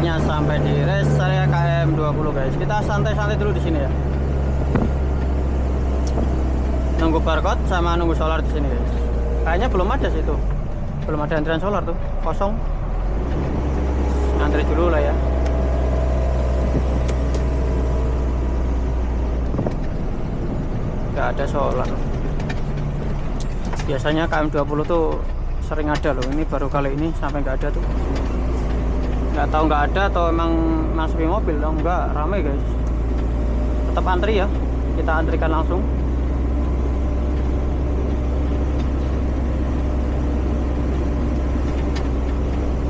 akhirnya sampai di rest area KM 20 guys. Kita santai-santai dulu di sini ya. Nunggu barcode sama nunggu solar di sini guys. Kayaknya belum ada sih itu. Belum ada antrian solar tuh, kosong. Antri dulu lah ya. Gak ada solar. Biasanya KM20 tuh sering ada loh. Ini baru kali ini sampai nggak ada tuh. Nggak tahu nggak ada atau emang masuk mobil dong. Nggak, ramai guys. Tetap antri ya. Kita antrikan langsung.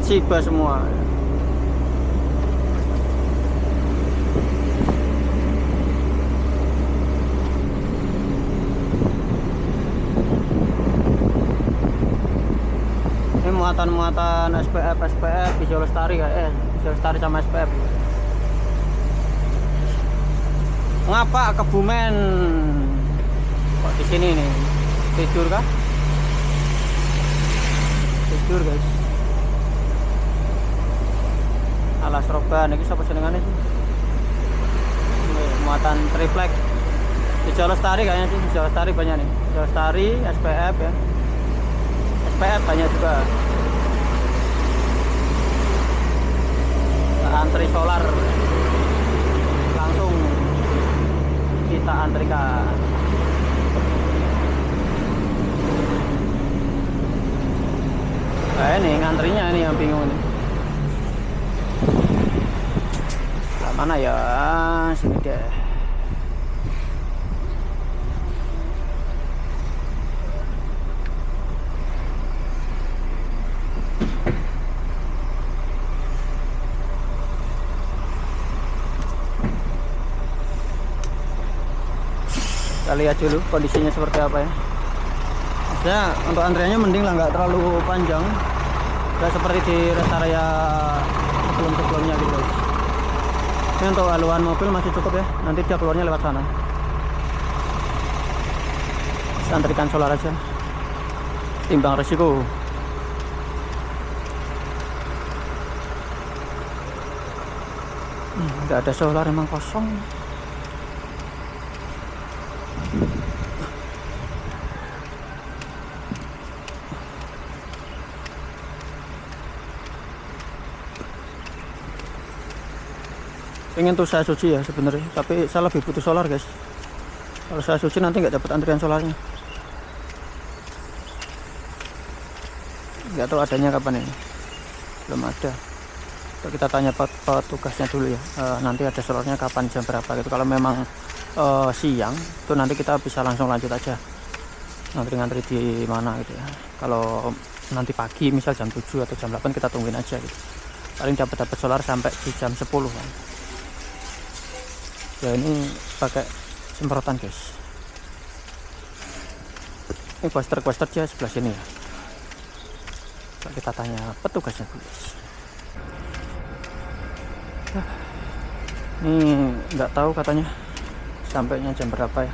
Shiba semua. Muatan-muatan SPF Visual Lestari kayak Visual Lestari sama SPF. Ngapa Kebumen? Kok di sini nih? Tidur kah? Tidur guys. Alas Roban ini siapa senengannya sih? Muatan triplek Visual Lestari kayaknya sih. Visual Lestari banyak nih. Visual Lestari, SPF ya. SPF banyak juga. Antri solar langsung kita antrikan. Nah ini ngantrinya ini yang bingung nih. Sebelah mana ya? Sini deh. Kita lihat dulu kondisinya seperti apa ya. Ya untuk antriannya mending lah, nggak terlalu panjang, nggak seperti di rest area sebelum-sebelumnya gitu guys. Ini untuk haluan mobil masih cukup ya, nanti dia keluarnya lewat sana. Bisa antrikan solar aja, timbang resiko. Nggak ada solar, emang kosong. Pengen tuh saya suci ya sebenarnya, tapi saya lebih butuh solar guys. Kalau saya suci nanti nggak dapat antrian solarnya. Nggak tahu adanya kapan ini, belum ada. Kita tanya petugasnya dulu ya, nanti ada solarnya kapan, jam berapa gitu. Kalau memang siang itu nanti kita bisa langsung lanjut aja ngantri di mana gitu ya. Kalau nanti pagi misal jam 7 atau jam 8 kita tungguin aja gitu. Paling dapat solar sampai di jam 10 kan. Ya ini pakai semprotan guys. Ini quester dia sebelah sini ya. Kita tanya petugasnya dulu guys. Ini nggak tahu katanya sampainya jam berapa ya.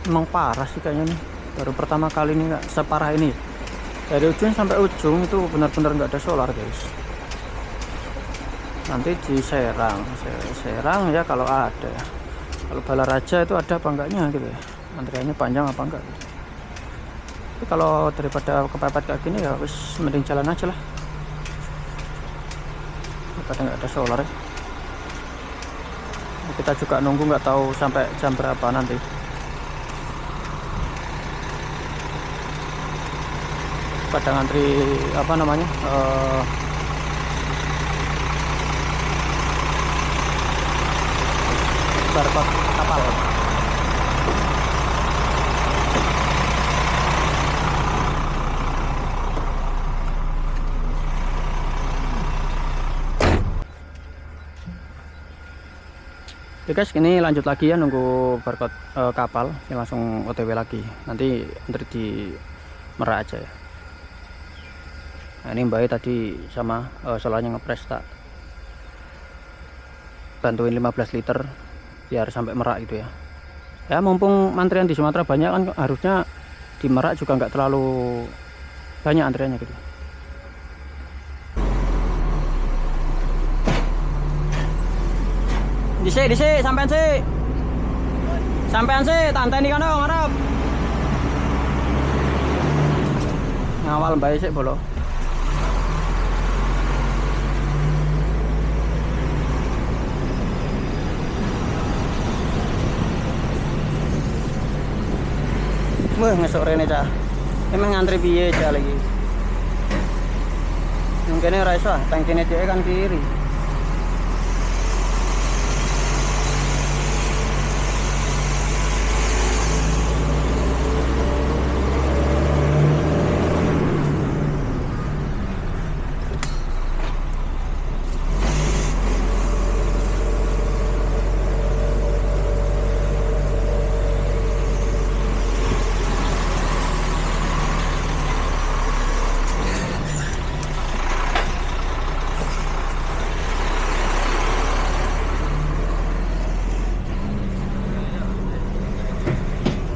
Emang parah sih kayaknya nih, baru pertama kali ini nggak separah ini. Dari ujung sampai ujung itu benar-benar nggak ada solar guys. Nanti di Serang ya kalau ada ya. Kalau Balaraja itu ada apa enggaknya gitu ya, antriannya panjang apa enggak gitu. Tapi kalau daripada kepepet kayak gini ya wis mending jalan aja lah, daripada nggak ada solar ya. Kita juga nunggu nggak tahu sampai jam berapa nanti. Pada ngantri apa namanya barcode kapal. Oke guys, ini lanjut lagi ya nunggu barcode kapal. Ini langsung OTW lagi. Nanti antri di Merak aja ya. Nah, ini Mbak tadi sama solarnya ngepres tak bantuin 15 liter biar sampai Merak gitu ya. Ya mumpung antrian di Sumatera banyak kan, harusnya di Merak juga nggak terlalu banyak antriannya gitu. Dhisik sampean sik. Sampean sik tanteni kono ngarep. Ngawal bae sik bolo. Wah, ngesuk rene cah. Emang ngantri piye cah lagi. Mungkin ora iso, tangkine dhek kan kiri.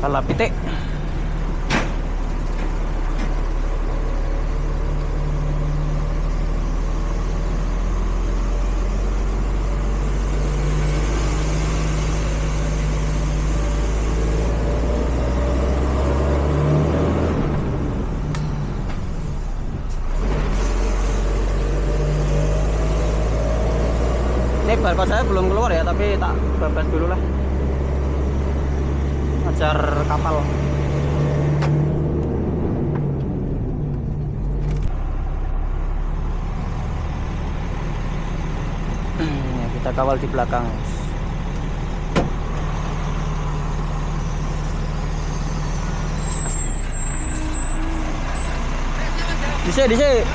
Salah pitik. Ini barcode saya belum keluar ya, tapi tak babas dulu lah. Ajar kapal. Ya, kita kawal di belakang. Dhisik.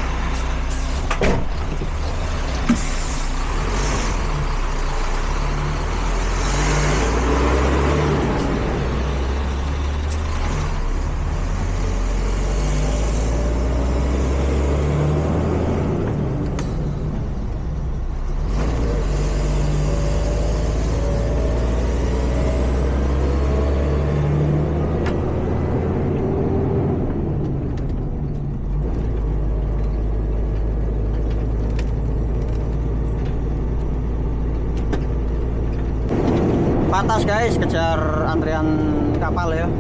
Patas guys, kejar antrian kapal ya.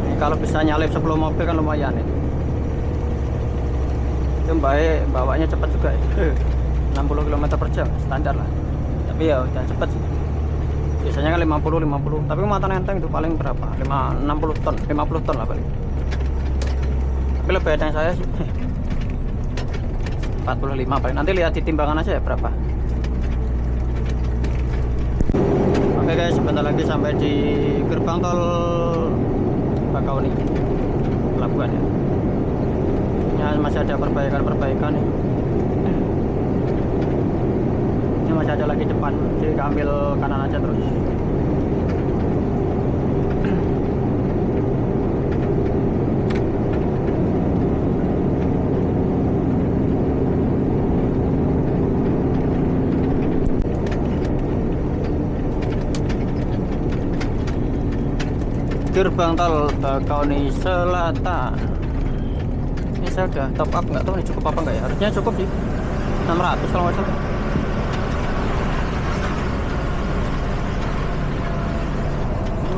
Ini kalau bisa nyalip sebelum mobil kan lumayan ya. Itu baik, bawanya cepat juga ya. 60 km per jam standar lah. Tapi ya udah cepet sih. Biasanya kan 50, tapi muatan enteng itu paling berapa? 60 ton, 50 ton lah paling. Tapi lebih enteng saya sih 45 paling. Nanti lihat di timbangan aja ya berapa. Oke guys, sebentar lagi sampai di gerbang tol Bakauni pelabuhan ya. Ya masih ada perbaikan nih. Ini masih ada lagi depan, jadi ambil kanan aja terus. Gerbang tol Bakauni Selatan. Ini saya udah top up, nggak tahu nih cukup apa enggak ya. Harusnya cukup sih, 600 kalau nggak salah.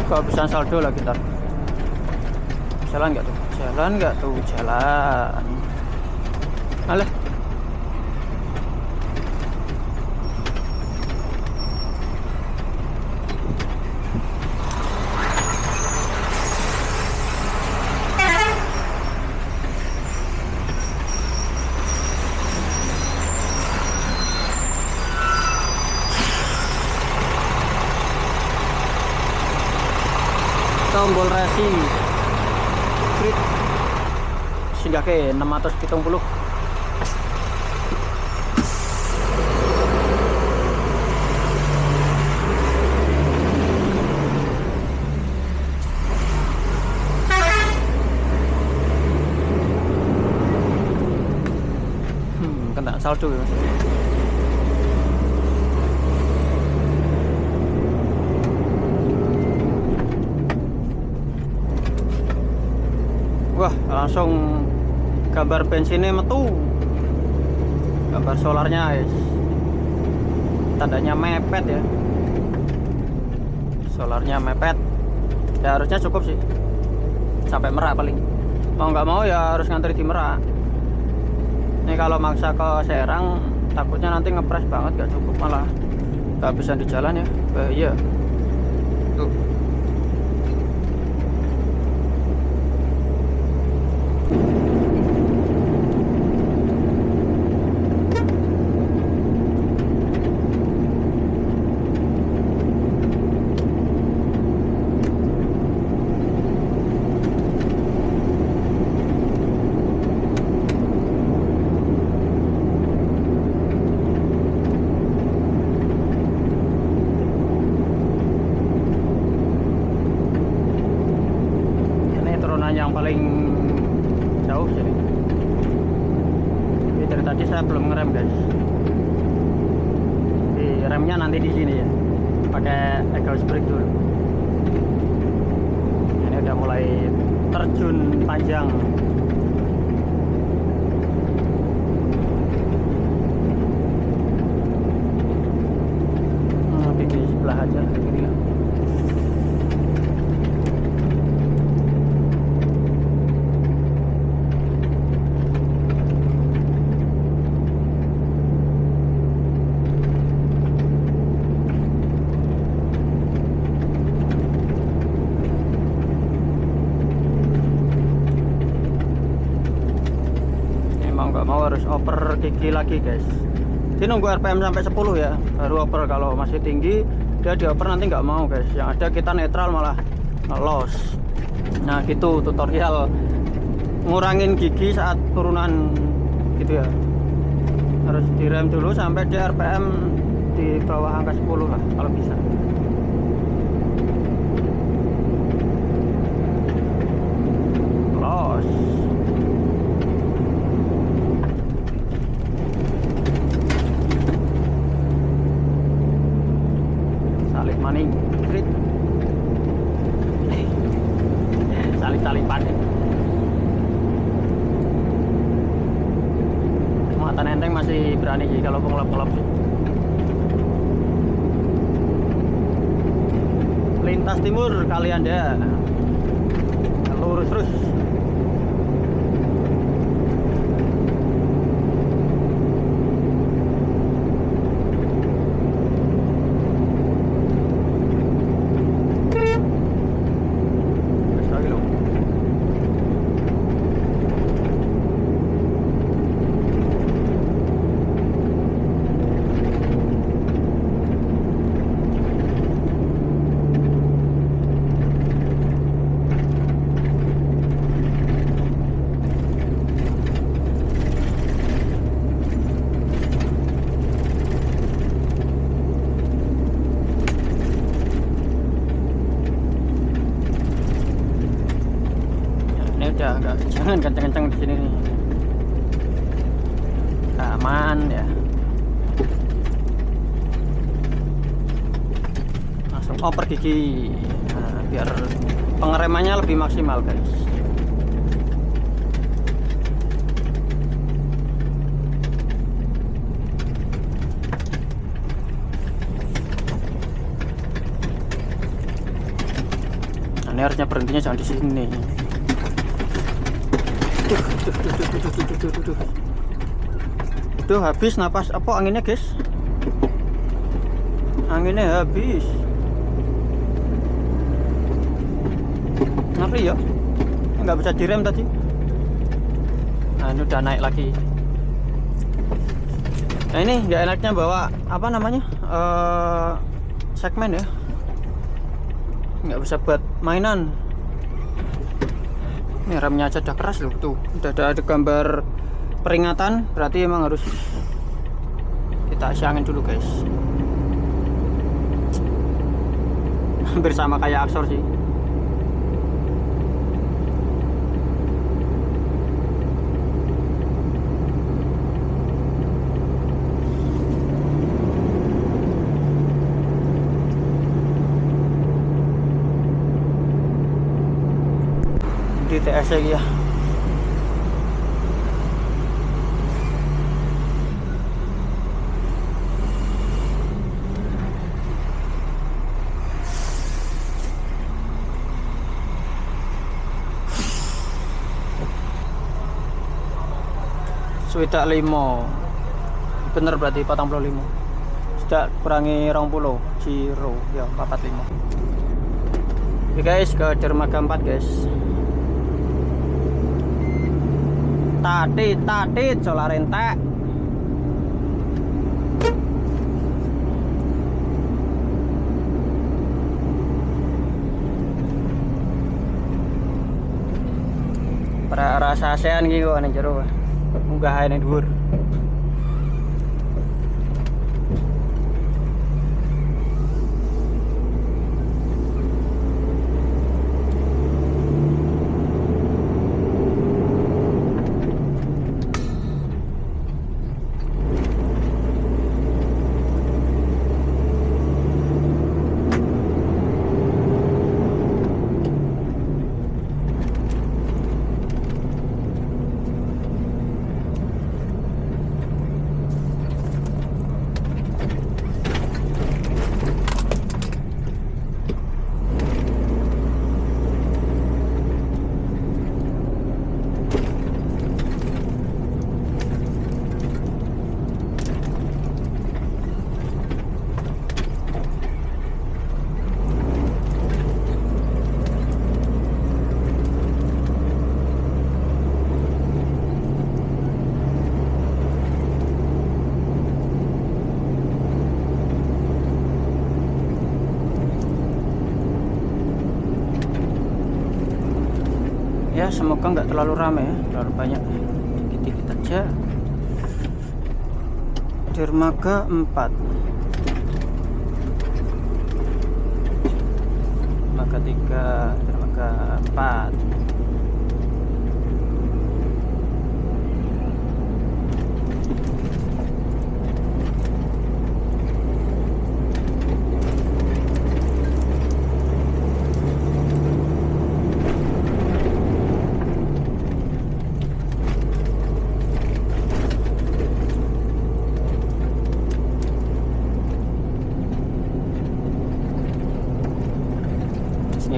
Kehabisan saldo lagi ntar. Jalan nggak tuh? Jalan. Alah. Tombol racing Frit sehingga ke 670. Kena saldo ya maksudnya. Wah, langsung gambar bensinnya metu, gambar solarnya guys. tandanya mepet ya, solarnya mepet. Ya harusnya cukup sih sampai Merak paling. Mau nggak mau ya harus ngantri di Merak. Ini kalau maksa ke Serang takutnya nanti ngepres banget, gak cukup, malah kehabisan di jalan ya. Iya tuh. Yang paling jauh sini. Jadi dari tadi saya belum ngerem guys. Di remnya nanti di sini ya, pakai exhaust brake dulu. Ini udah mulai terjun panjang. Di sebelah aja ini ya. Mau harus oper gigi lagi guys. Ini nunggu RPM sampai 10 ya baru oper. Kalau masih tinggi dia dioper nanti nggak mau guys. Yang ada kita netral malah ngelos. Nah gitu tutorial ngurangin gigi saat turunan gitu ya. Harus direm dulu sampai di RPM di bawah angka 10 lah kalau bisa. Los. Maning, salip-salipan. Mata nenteng masih berani sih kalau pengelap-ngelap sih. Lintas timur kalian deh, lurus terus. Enggak, jangan kenceng-kenceng di sini nih. Aman ya. Langsung oper gigi. Nah, biar pengeremannya lebih maksimal guys. Nah, ini harusnya berhentinya jangan di sini. Duh, habis napas apa anginnya guys, anginnya habis. Ngeri ya, nggak bisa direm tadi. Nah ini udah naik lagi. Nah ini nggak enaknya bawa apa namanya segmen ya, nggak bisa buat mainan. Ini remnya aja udah keras loh, tuh udah ada gambar peringatan, berarti emang harus kita siangin dulu guys. Hampir sama kayak Aksor sih. Di TS ya. Swidak 5. Bener berarti 45. Sudah kurangi 20 Giro ya 45. Oke guys, ke dermaga 4 guys. Tatit solar entek. Para rasa ASEAN iki kok ning jero. Munggah ning dhuwur. Ya semoga nggak terlalu ramai ya, terlalu banyak, dikit-dikit aja. Dermaga 4, dermaga 3, dermaga 4.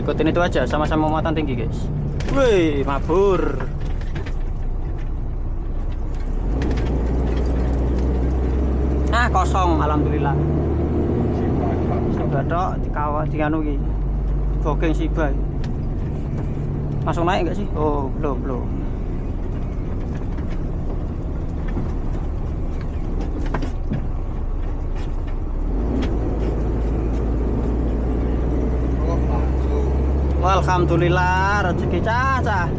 Ikutin itu aja, sama-sama muatan tinggi guys. Wih, mabur. Nah, kosong alhamdulillah. Siba tok dikawal dianu iki. Booking Siba. Langsung naik enggak sih? Oh, belum. Alhamdulillah rezeki cacah.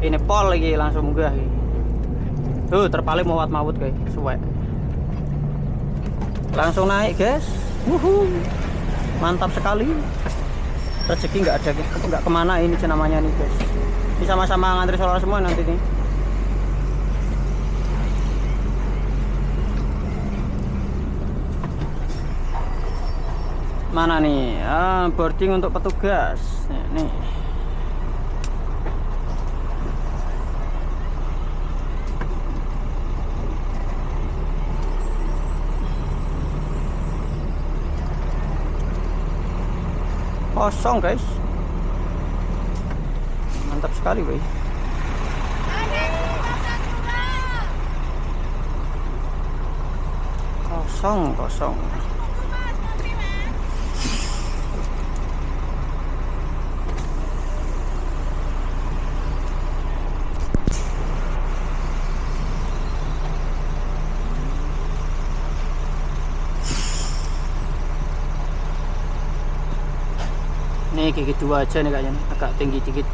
Ini pol lagi langsung munggah iki. Tuh terpaling mawat-mawut guys, suwek. Langsung naik guys. Mantap sekali. Rezeki nggak ada, nggak kemana ini namanya nih guys. Ini sama-sama ngantri solar semua nanti nih. Mana nih? Boarding untuk petugas. Nih. Kosong guys. Mantap sekali guys. Kosong. Nih kayak gitu aja nih kayaknya, agak tinggi dikit.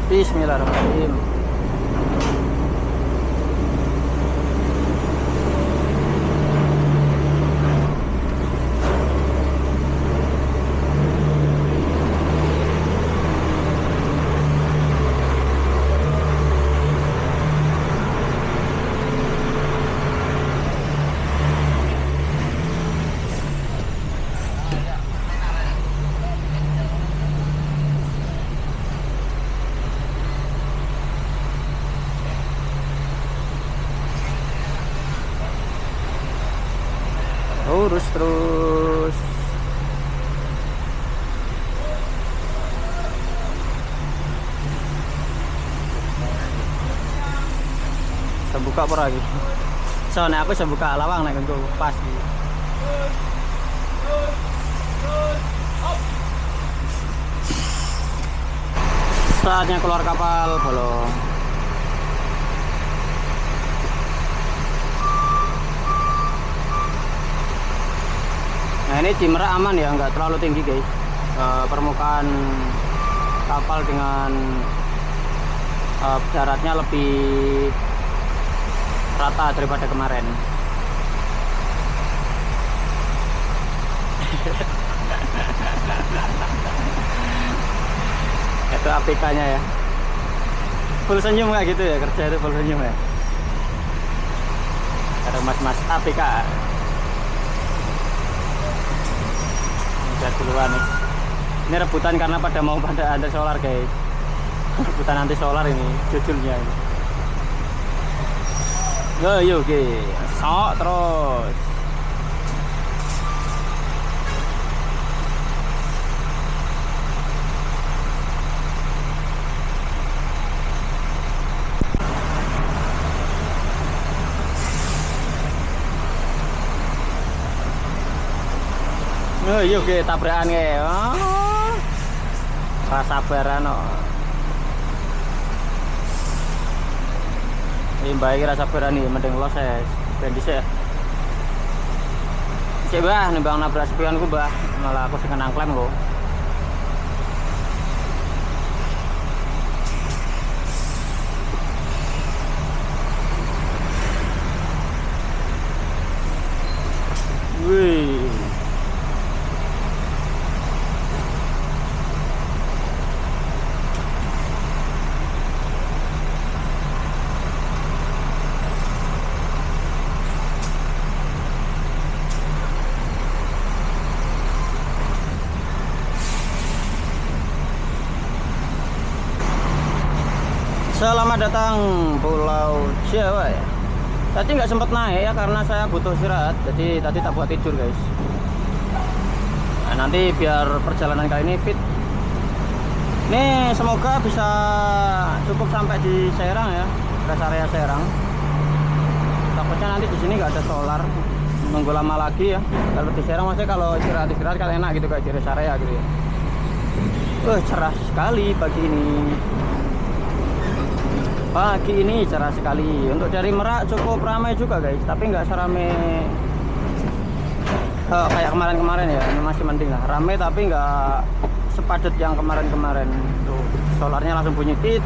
Bismillahirrahmanirrahim. lurus terus. Saya buka apa lagi? Soalnya aku saya buka lawang nek nggo pas iki. Saatnya keluar kapal bolong. Nah ini di Merak aman ya, nggak terlalu tinggi guys. Permukaan kapal dengan daratnya lebih rata daripada kemarin. Itu APK-nya ya. Full senyum kayak gitu ya, kerja itu full senyum ya. Ada mas-mas APK. Udah duluan nih. Ini rebutan karena pada anti solar guys. Rebutan anti solar ini, jujurnya ini. Yo oke, sok terus. Yo oke, tabrakan ke. Oh. Rasa barano. Ini baik rasa berani mending los ya bendis ya cek bah nih bang nabrak sepionku bah malah aku sing kenang klaim lo. Wih Selamat datang Pulau Jawa ya. Tadi nggak sempat naik ya karena saya butuh istirahat. Jadi tadi tak buat tidur guys. Nah, nanti biar perjalanan kali ini fit. Nih semoga bisa cukup sampai di Serang ya, rest area Serang. Takutnya nanti di sini nggak ada solar, nunggu lama lagi ya. Kalau di Serang maksudnya kalau istirahat kan enak gitu kayak di rest area gitu ya. Cerah sekali pagi ini. Pagi ini cerah sekali. Untuk dari Merak cukup ramai juga guys, tapi nggak seramai kayak kemarin-kemarin ya. Ini masih mending lah, ramai tapi nggak sepadat yang kemarin-kemarin. Tuh solarnya langsung bunyi tit.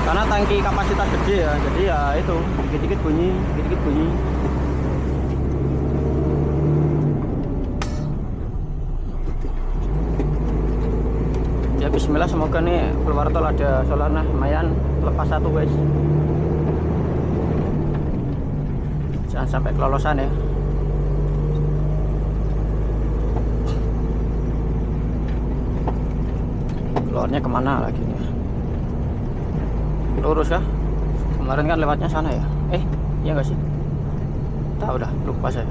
Karena tangki kapasitas gede ya, jadi ya itu dikit-dikit bunyi, dikit-dikit bunyi. Ya bismillah, semoga nih keluar tol ada solar. Nah lumayan lepas satu guys, jangan sampai kelolosan ya. Keluarnya kemana lagi nih? Lurus kah? Kemarin kan lewatnya sana ya. Iya nggak sih? Tahu dah, lupa saya.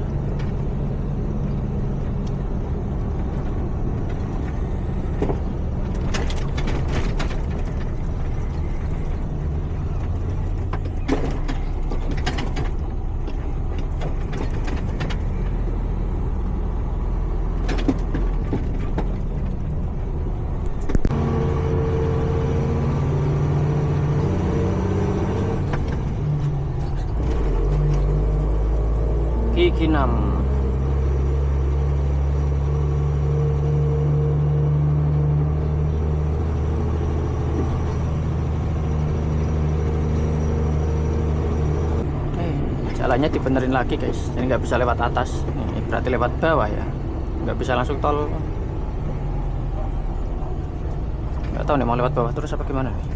Gigi 6. Jalannya dibenerin lagi guys, jadi nggak bisa lewat atas. Ini berarti lewat bawah ya, nggak bisa langsung tol. Nggak tahu nih mau lewat bawah terus apa gimana nih.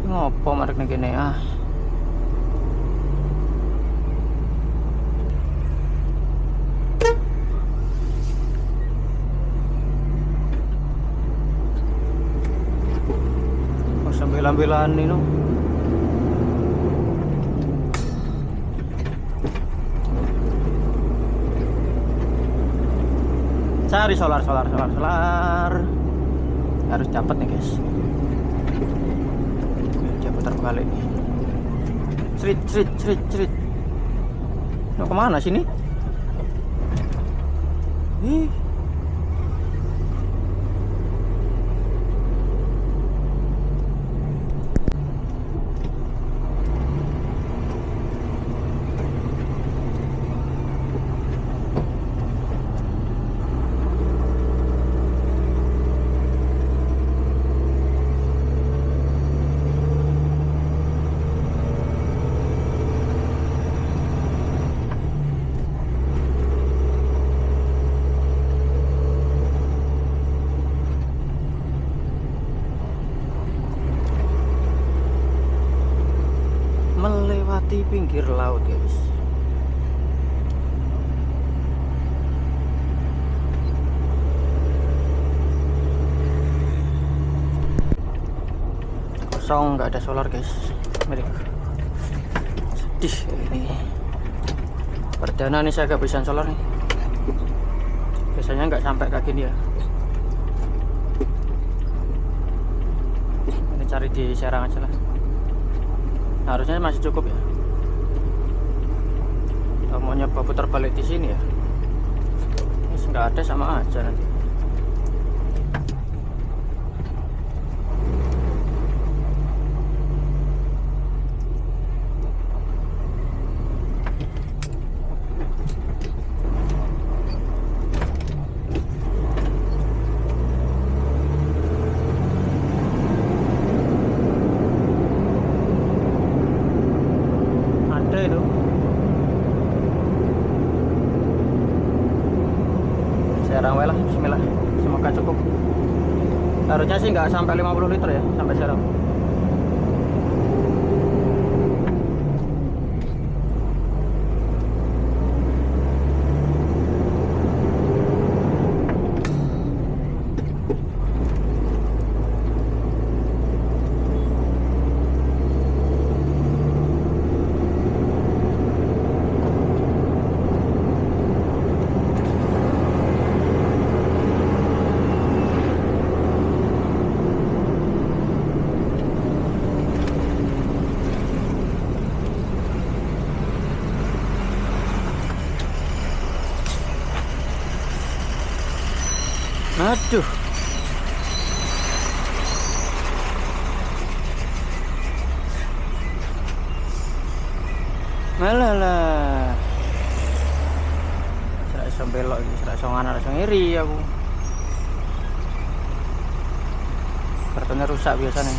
Ngopo marek ning kene ah. sambil-ambilan ini. Cari solar. Harus dapat nih guys. Dia putar balik nih. Cerit. Mau kemana sini? Ih. Melewati pinggir laut guys. Kosong, nggak ada solar guys. Milik. Sedih ini. Perdana nih saya kehabisan solar nih. Biasanya nggak sampai kayak gini ya. Ini cari di Serang aja lah. Harusnya masih cukup ya. Kalau mau nyoba putar balik di sini ya, ini nggak ada sama aja nanti. Itu Serang lah, bismillah, semoga cukup. Harusnya sih nggak sampai 50 liter ya sampai Serang. Aduh. Malah. Serak iso belok iki, serak iso nganar, iso ngiri aku. Kartunya rusak biasanya.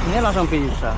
Ini langsung bisa.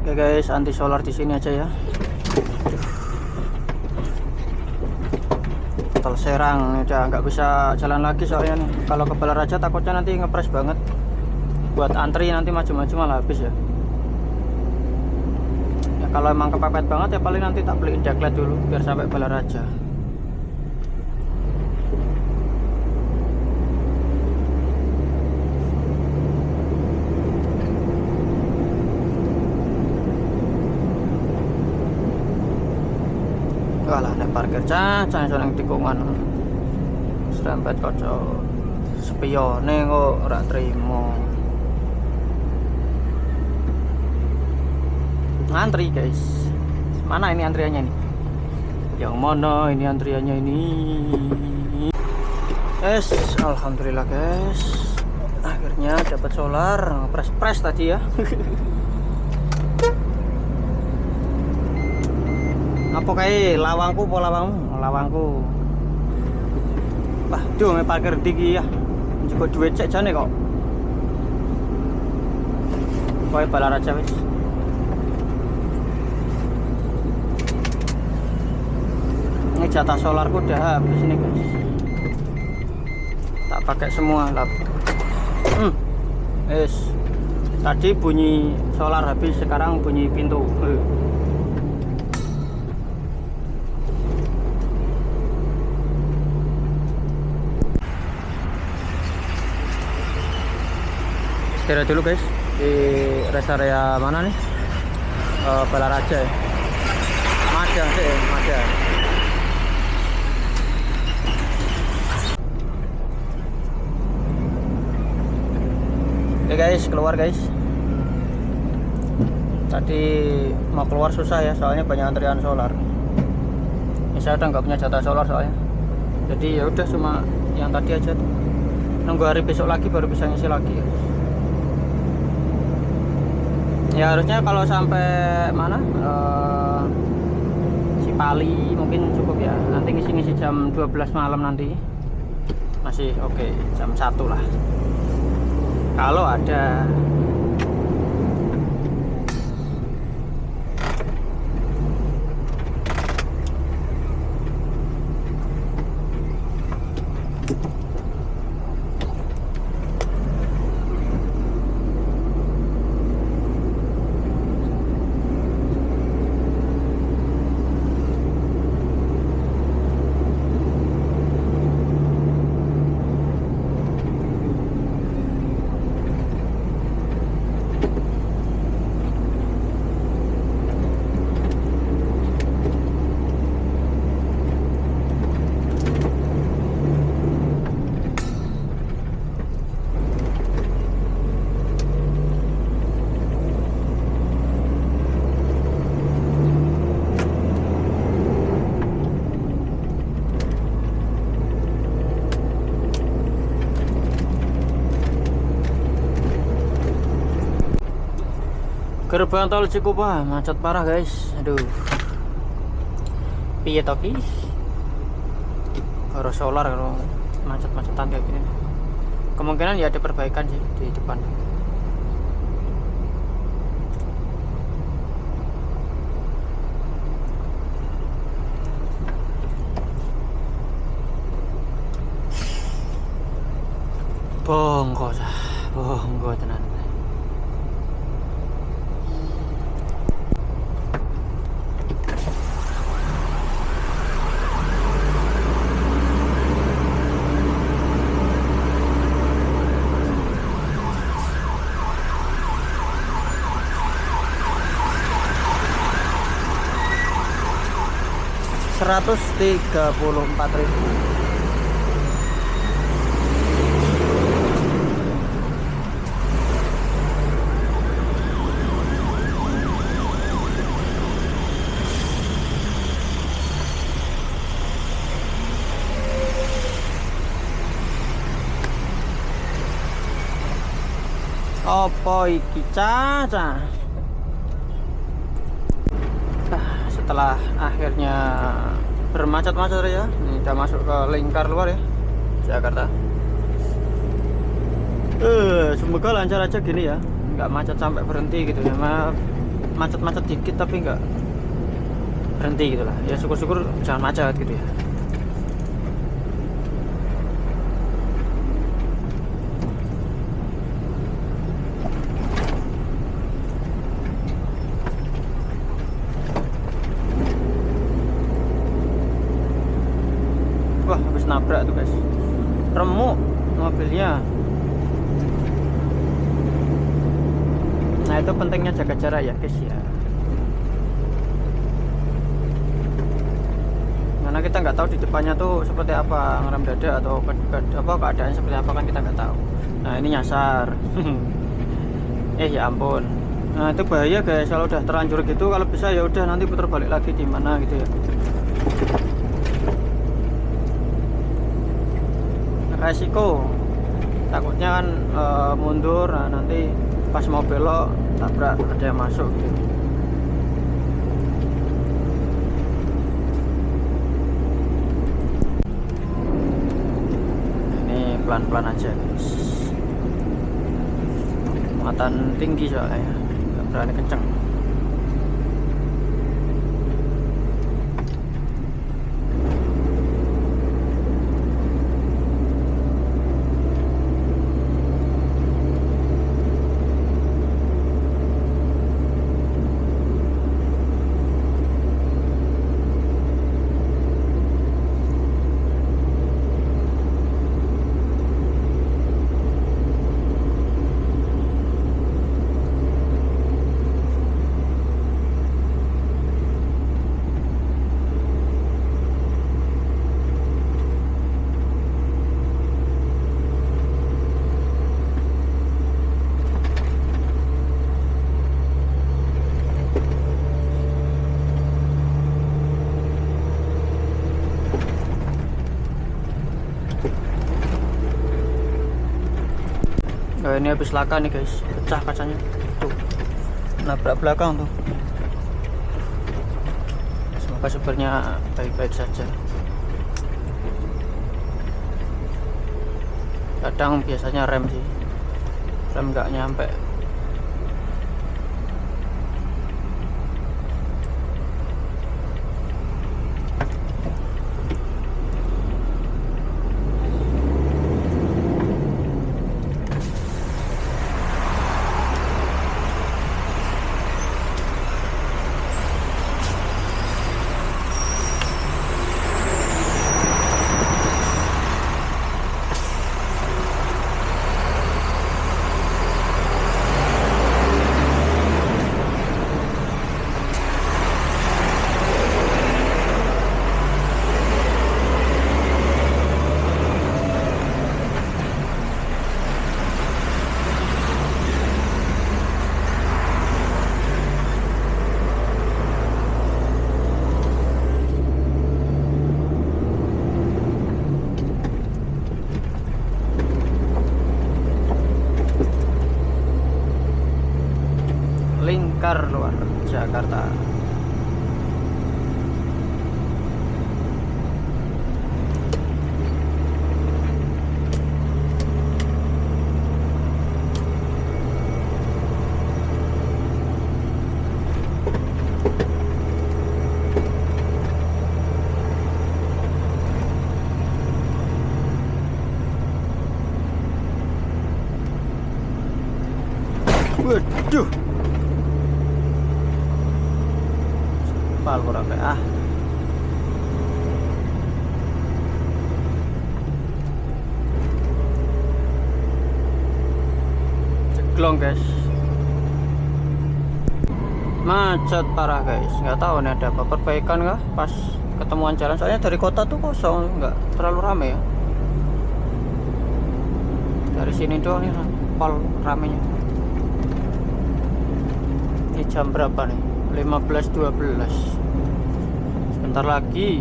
Oke guys, anti solar di sini aja ya. Tol Serang udah nggak bisa jalan lagi soalnya nih. Kalau ke Balaraja takutnya nanti ngepres banget. Buat antri nanti maju-maju malah habis ya. Ya kalau emang kepepet banget ya paling nanti tak beliin deklet dulu biar sampai Balaraja. Walah nek parkir caca seneng tikungan. Serempet kocok. Spione kok ora trimo. Antri guys. Mana ini antriannya nih? Yang mana ini antriannya ini? Alhamdulillah guys. Akhirnya dapat solar, pres tadi ya. Apa kayak lawangku pola lawangku. Wah, tuh parkir diki ya. Cukup duit cek jane kok. Kowe Balaraja wis. Ini jatah solarku udah habis nih guys. Tak pakai semua lah. Tadi bunyi solar habis, sekarang bunyi pintu. Istirahat dulu guys di rest area mana nih? Balaraja ya. Madang sih, Madang. Oke guys, keluar guys. Tadi mau keluar susah ya, soalnya banyak antrian solar. Ini saya udah nggak punya jatah solar soalnya. Jadi ya udah cuma yang tadi aja tuh. Nunggu hari besok lagi baru bisa ngisi lagi ya. Ya harusnya kalau sampai mana Cipali mungkin cukup ya. Nanti ngisi-ngisi jam 12 malam nanti masih oke, jam 1 lah kalau ada. Gerbang tol Cikupa macet parah guys. Aduh, piye toki kalau solar, kalau macet-macetan kayak gini kemungkinan ya ada perbaikan sih di depan. Bongko tenan. Rp134.000. Apa iki caca? Setelah akhirnya bermacet-macet ya, ini udah masuk ke lingkar luar ya, Jakarta. Semoga lancar aja gini ya, nggak macet sampai berhenti gitu ya. Macet-macet dikit tapi nggak berhenti gitu lah. Ya syukur-syukur jangan macet gitu ya. Wah, habis nabrak tuh guys, remuk mobilnya. Nah itu pentingnya jaga jarak ya guys ya. nggak tahu di depannya tuh seperti apa, ngerem dadak atau keadaannya seperti apa kan kita nggak tahu. Nah ini nyasar. Ya ampun. Nah itu bahaya guys, kalau udah terlanjur gitu, kalau bisa ya udah nanti putar balik lagi di mana gitu ya. Resiko takutnya kan mundur, nah nanti pas mau belok tabrak ada yang masuk gitu. Ini pelan-pelan aja guys, muatan tinggi soalnya ya, nggak berani kenceng. Nah, ini habis laka nih guys, pecah kacanya tuh, nabrak belakang tuh. Semoga supirnya baik-baik saja. Kadang biasanya rem sih, rem nggak nyampe. Lingkar Luar Jakarta. Waduh, pal kurang ah. Ceklong guys, macet parah guys. Nggak tahu nih ada apa perbaikan kah pas ketemuan jalan, soalnya dari kota tuh kosong, nggak terlalu rame ya. Dari sini doang nih pal ramenya. Ini jam berapa nih? 15.12. Sebentar lagi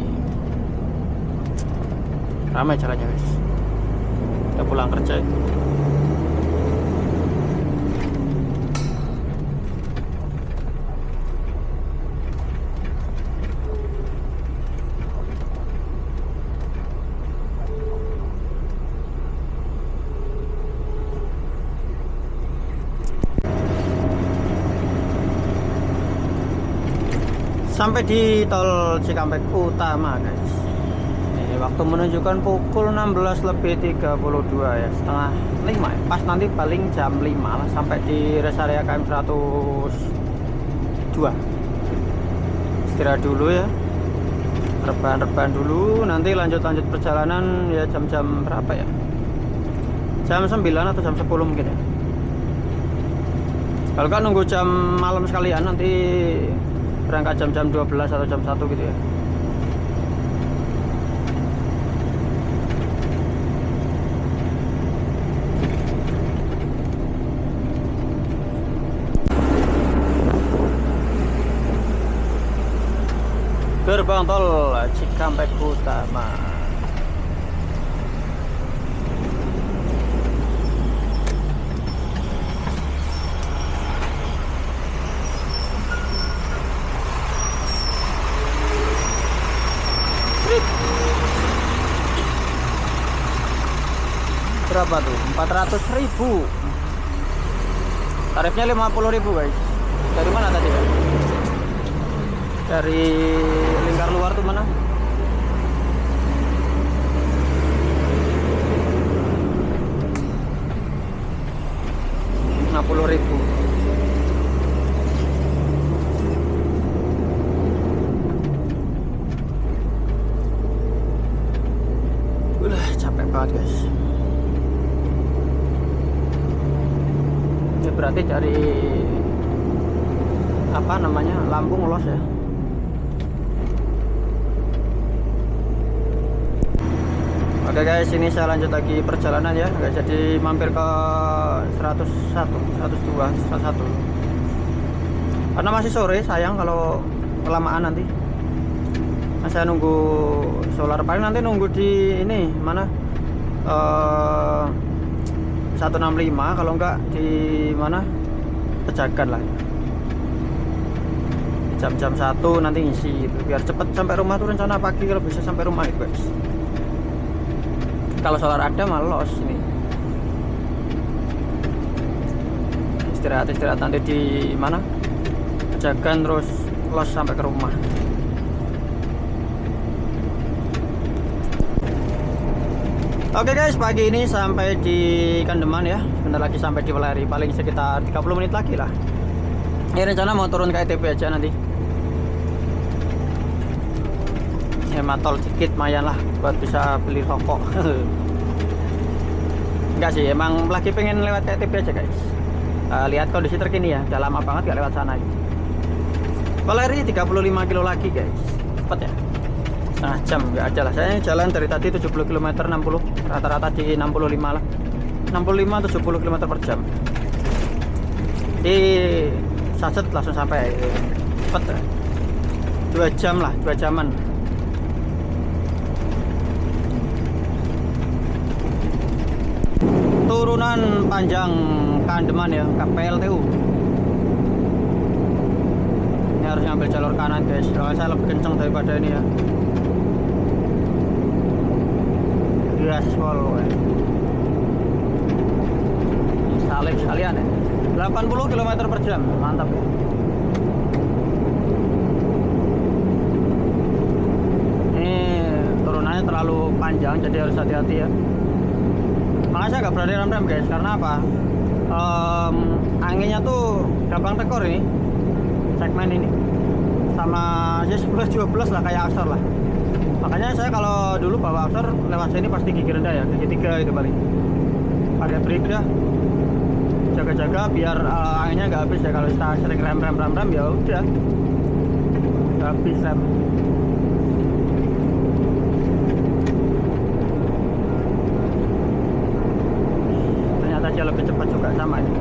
ramai jalannya guys. Kita pulang kerja itu. Sampai di tol Cikampek Utama guys. Ini waktu menunjukkan pukul 16.32 ya, setengah 5 ya. Pas nanti paling jam 5 lah sampai di rest area KM 102. Istirahat dulu ya, rebahan dulu, nanti lanjut perjalanan ya jam-jam berapa ya, jam 9 atau jam 10 mungkin ya. Kalau kan nunggu jam malam sekalian, nanti berangkat jam-jam 12 atau jam 1 gitu ya. Gerbang tol Cikampek Utama. Berapa tuh? 400.000. Tarifnya 50.000 guys. Dari mana tadi ya? Dari lingkar luar tuh mana? Rp50.000. Udah capek banget guys. Ini berarti dari apa namanya, Lampung los ya. Oke guys, ini saya lanjut lagi perjalanan ya. Nggak jadi mampir ke 101, 102, 101 karena masih sore, sayang kalau kelamaan nanti. Nah, saya nunggu solar, paling nanti nunggu di ini mana 165, kalau enggak di mana Pejagan lah, jam-jam 1 nanti ngisi gitu, biar cepet sampai rumah tuh. Rencana pagi kalau bisa sampai rumah itu guys. Kalau solar ada malah los ini. Istirahat nanti di mana Pejagan, terus los sampai ke rumah. Oke guys, pagi ini sampai di Kandeman ya. Sebentar lagi sampai di Weleri, paling sekitar 30 menit lagi lah. Ini rencana mau turun ke ETB aja nanti. Hemat tol dikit lumayan lah buat bisa beli rokok. Enggak sih, emang lagi pengen lewat ke ETB aja guys. Lihat kondisi terkini ya, udah lama banget gak lewat sana gitu. Weleri 35 kilo lagi guys, cepet ya, setengah jam nggak ada lah. Saya jalan dari tadi 70 km 60, rata-rata di 65 lah, 65-70 km per jam. Di Saset langsung sampai, cepet ya. 2 jam lah, 2 jaman. Turunan panjang Kandeman ya, ke PLTU. Ini harus ngambil jalur kanan guys, soalnya saya lebih kenceng daripada ini ya. Gaspol ya. Salib sekalian ya. 80 km per jam, mantap ya. Ini turunannya terlalu panjang, jadi harus hati-hati ya. Makanya saya nggak berani rem-rem guys, karena apa? Anginnya tuh gampang tekor ini, segmen ini, sama ya 11-12 lah, kayak Axor lah. Makanya saya kalau dulu bawa Axor lewat sini pasti gigi rendah ya, gigi 3 itu paling. Pakai brake dah, jaga-jaga biar anginnya nggak habis ya. Kalau kita sering rem ya udah habis rem. Ternyata dia lebih cepat juga sama ini.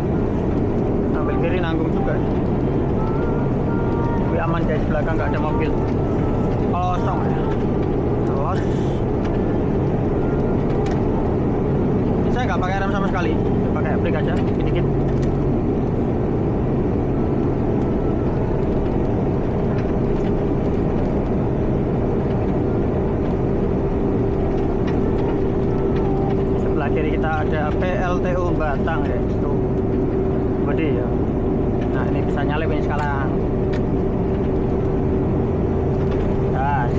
Ambil kiri nanggung juga. Tapi aman guys, belakang nggak ada mobil. Kosong ya. Terus saya nggak pakai rem sama sekali, pakai brake aja dikit-dikit. Sebelah kiri kita ada PLTU Batang ya, itu gede ya. Nah ini bisa nyalip ini sekarang. Nah,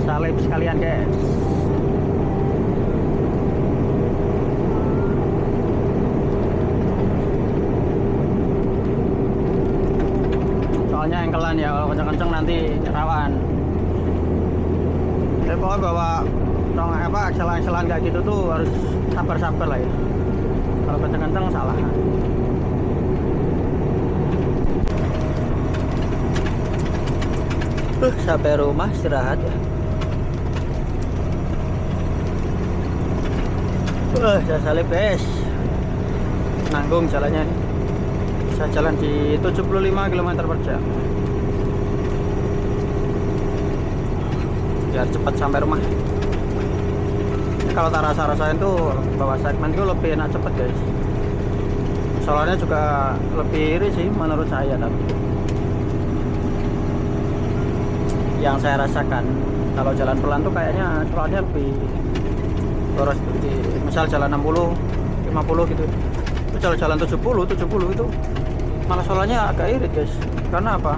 salib sekalian guys. Soalnya engkelan ya, kalau kenceng-kenceng nanti rawan. Jadi pokoknya bawa akselan kayak gitu tuh harus sabar-sabar lah ya. Kalau kenceng-kenceng salah. Sampai rumah istirahat ya. Saya salib guys, nanggung jalannya nih. Saya jalan di 75 km per jam. biar cepat sampai rumah. Ini kalau tak rasa-rasain tuh bawa segmen itu lebih enak cepet guys. Solarnya juga lebih irit sih menurut saya, tapi yang saya rasakan kalau jalan pelan tuh kayaknya solarnya lebih boros. Misal jalan 60 50 gitu, itu jalan 70 itu malah solarnya agak irit guys. Karena apa?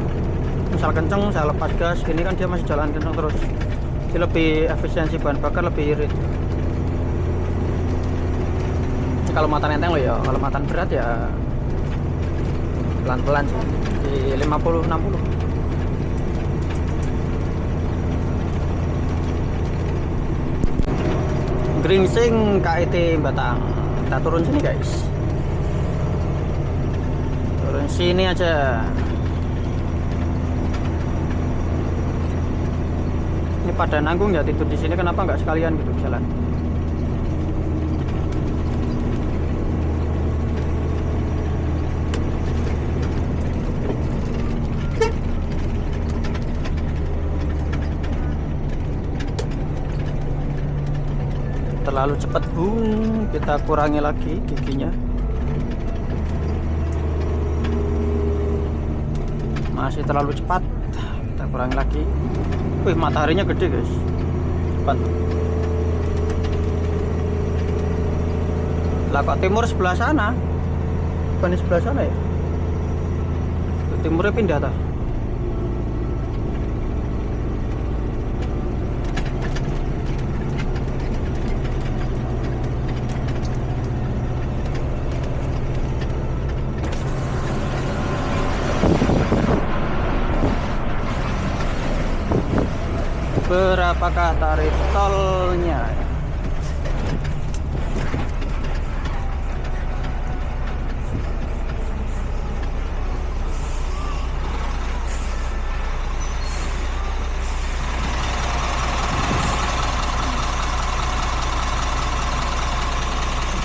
Misal kenceng saya lepas gas, ini kan dia masih jalan kenceng terus, jadi lebih efisiensi bahan bakar, lebih irit. Kalau muatan enteng loh ya, kalau muatan berat ya pelan-pelan sih di 50 60. Gringsing KIT Batang. Kita turun sini guys, turun sini aja. Ini pada nanggung ya tidur di sini, kenapa nggak sekalian gitu jalan? Terlalu cepat bung, kita kurangi lagi giginya. Masih terlalu cepat, kita kurangi lagi. Wih, mataharinya gede guys, cepat. Lah kok timur sebelah sana, bukan di sebelah sana ya? Timurnya pindah tah. Berapakah tarif tolnya?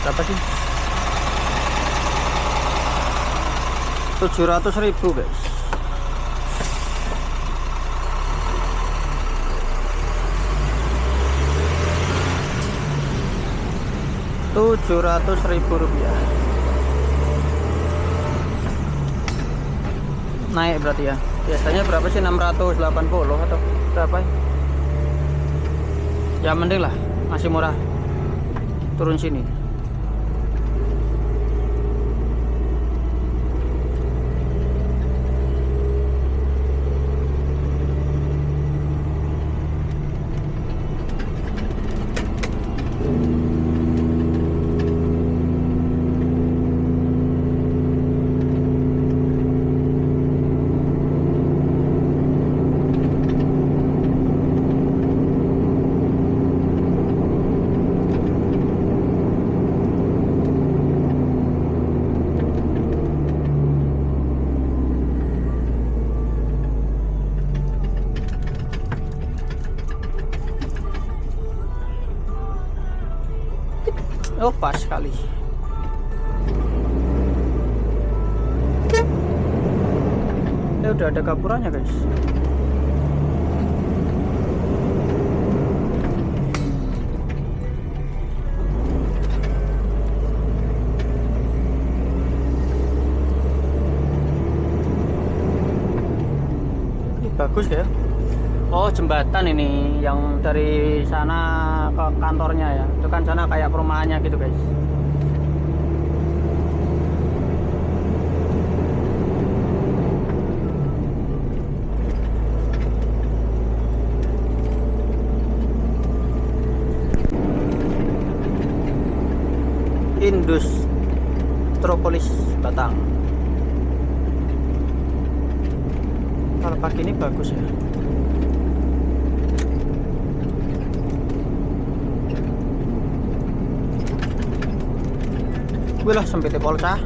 Berapa sih? 700.000 guys. Rp700.000 naik berarti ya. Biasanya berapa sih, 680 atau berapa ya? Ya mending lah, masih murah, turun sini. Oh pas sekali. Ini udah ada gapurannya guys. Ini bagus ya. Oh jembatan ini yang dari sana ke kantornya ya. Itu kan sana kayak perumahannya gitu guys. Industropolis Batang. Kalau pagi ini bagus ya. Wih lah sempit Polca.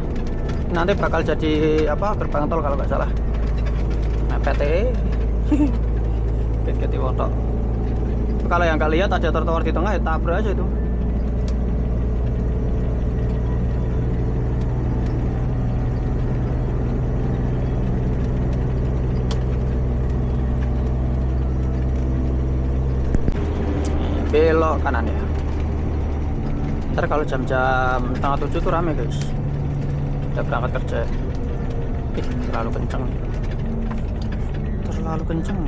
Nanti bakal jadi apa, gerbang tol kalau nggak salah. Nah, PT Get Wotok. Kalau yang nggak lihat ada trotoar di tengah ya tabrak aja itu. belok kanan ya. Ntar kalau jam-jam setengah 7 tuh rame guys, udah berangkat kerja. Terlalu kenceng, terlalu kenceng.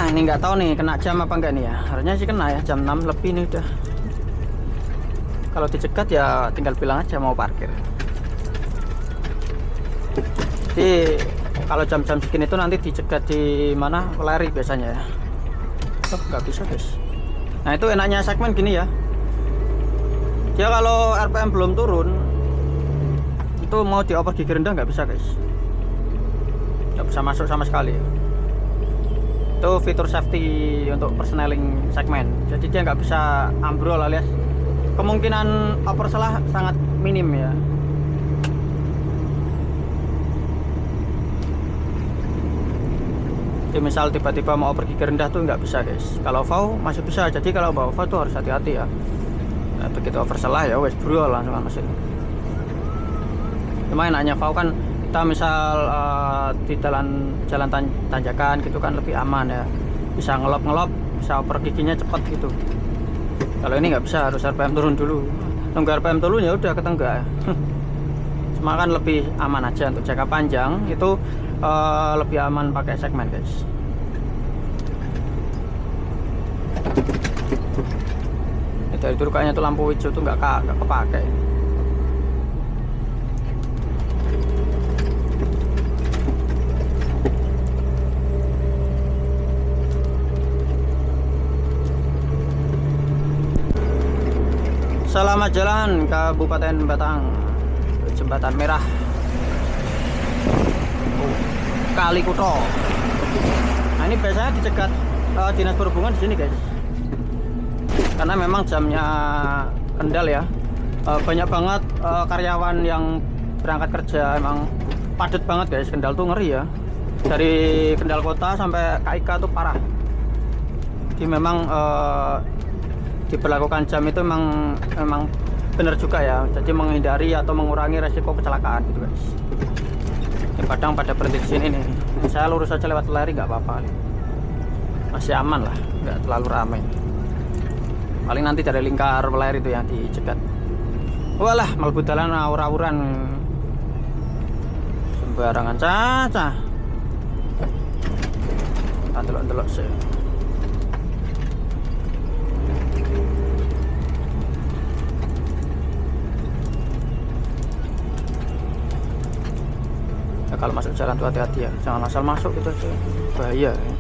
Ini nggak tahu nih kena jam apa enggak nih ya. Harusnya sih kena ya, jam 6 lebih nih udah. Kalau dicegat ya tinggal bilang aja mau parkir. Jadi kalau jam-jam segini tuh nanti dicegat di mana, lari biasanya ya. Oh nggak bisa guys. Nah itu enaknya segmen gini ya, dia kalau RPM belum turun itu mau dioper gigi rendah nggak bisa guys, nggak bisa masuk sama sekali. Itu fitur safety untuk persneling segmen, jadi dia nggak bisa ambrol alias kemungkinan oper salah sangat minim ya. Jadi misal tiba-tiba mau oper gigi rendah tuh nggak bisa guys. Kalau VAW masih bisa, jadi kalau bawa VAW tuh harus hati-hati ya. Nah, begitu over salah ya wes bro langsung mesin. Lumayan hanya VAW kan kita misal di jalan tanjakan gitu kan lebih aman ya, bisa ngelop bisa oper giginya cepet gitu. Kalau ini nggak bisa, harus RPM turun dulu, nunggu RPM turun ya udah ketenggak ya. Cuma kan lebih aman aja untuk jangka panjang itu, lebih aman pakai segmen guys. Dari dulu kayaknya tuh lampu hijau tuh nggak kepake. Selamat jalan Kabupaten Batang, Jembatan Merah Kali Kutho. Nah ini biasanya dicegat dinas perhubungan di sini guys, karena memang jamnya Kendal ya, banyak banget karyawan yang berangkat kerja, emang padat banget guys. Kendal tuh ngeri ya, dari Kendal kota sampai KIK tuh parah. Jadi memang diberlakukan jam itu memang benar juga ya, jadi menghindari atau mengurangi resiko kecelakaan gitu guys. Di Padang pada berhenti di sini nih, saya lurus aja lewat lari nggak apa-apa, masih aman lah, nggak terlalu ramai. Paling nanti dari lingkar layar itu yang dicegat. Walah mlebu dalan awur-awuran sembarangan caca. Tak delok-delok sih. Ya, kalau masuk jalan tuh hati-hati ya, jangan asal masuk gitu aja, bahaya ya.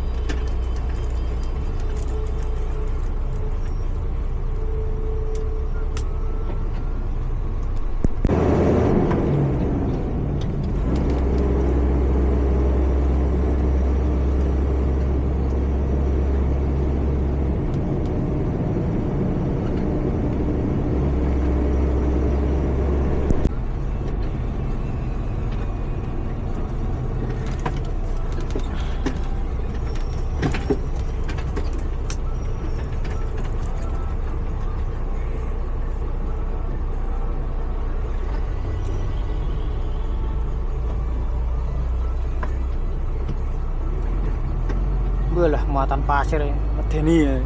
Lah muatan pasir ya, medeni ya.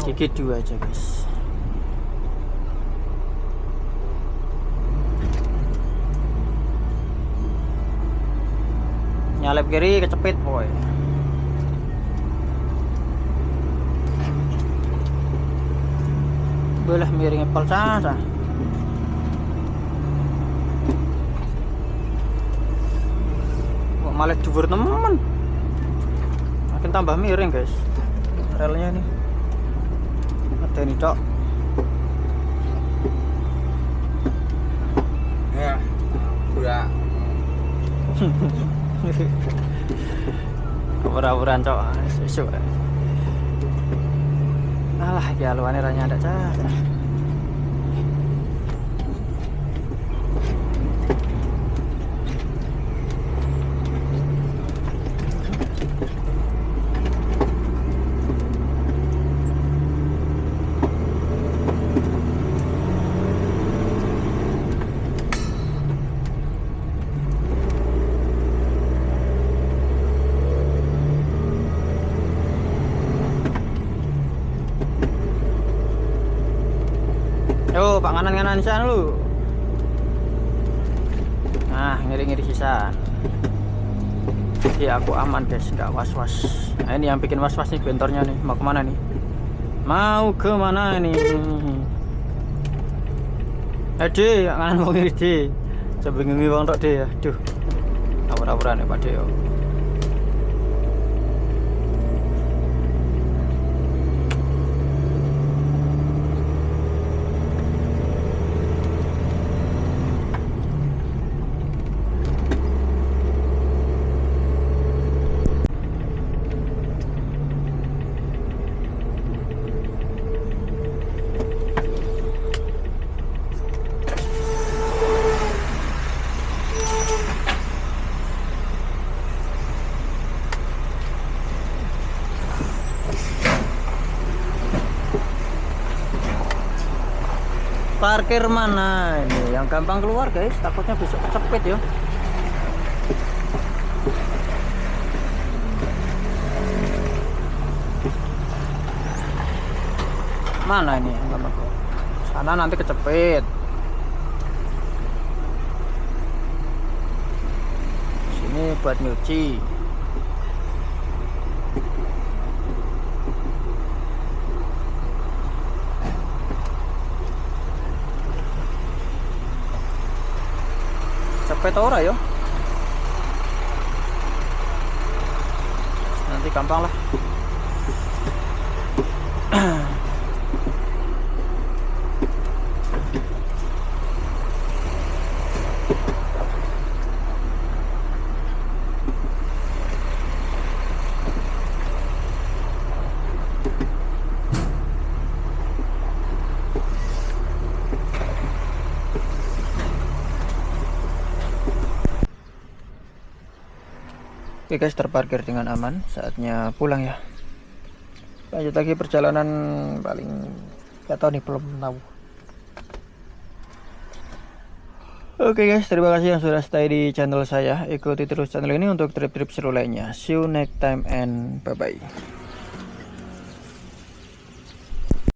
Gigi dua aja guys. Nyalip kiri kecepit boy. Boleh miring epal saja. Malah dhuwur temen, makin tambah miring guys relnya nih. Ada nih cok ya udah Pura-puran cok sesuk. Alah ya luane ra nyandak cah. Yo, pak nganan-nganan sisan lu. Nah, ngiri-ngiri sisan. Jadi aku aman guys, nggak was-was. Nah, ini yang bikin was-was nih bentornya nih. Mau kemana nih? Mau kemana nih? Nganan mau ngiri di. Coba ngengi wong tok deh ya. Duh. Awur-awuran ya Pak Deo. Parkir mana ini yang gampang keluar guys, takutnya besok kecepet ya. Mana ini yang gampang keluar? Sana nanti kecepet. Sini buat nyuci. Cepet ora yo. Nanti gampang lah. Oke guys, terparkir dengan aman, saatnya pulang ya. Lanjut lagi perjalanan, paling gak tahu nih, belum tahu. Oke guys, terima kasih yang sudah stay di channel saya. Ikuti terus channel ini untuk trip-trip seru lainnya. See you next time and bye bye.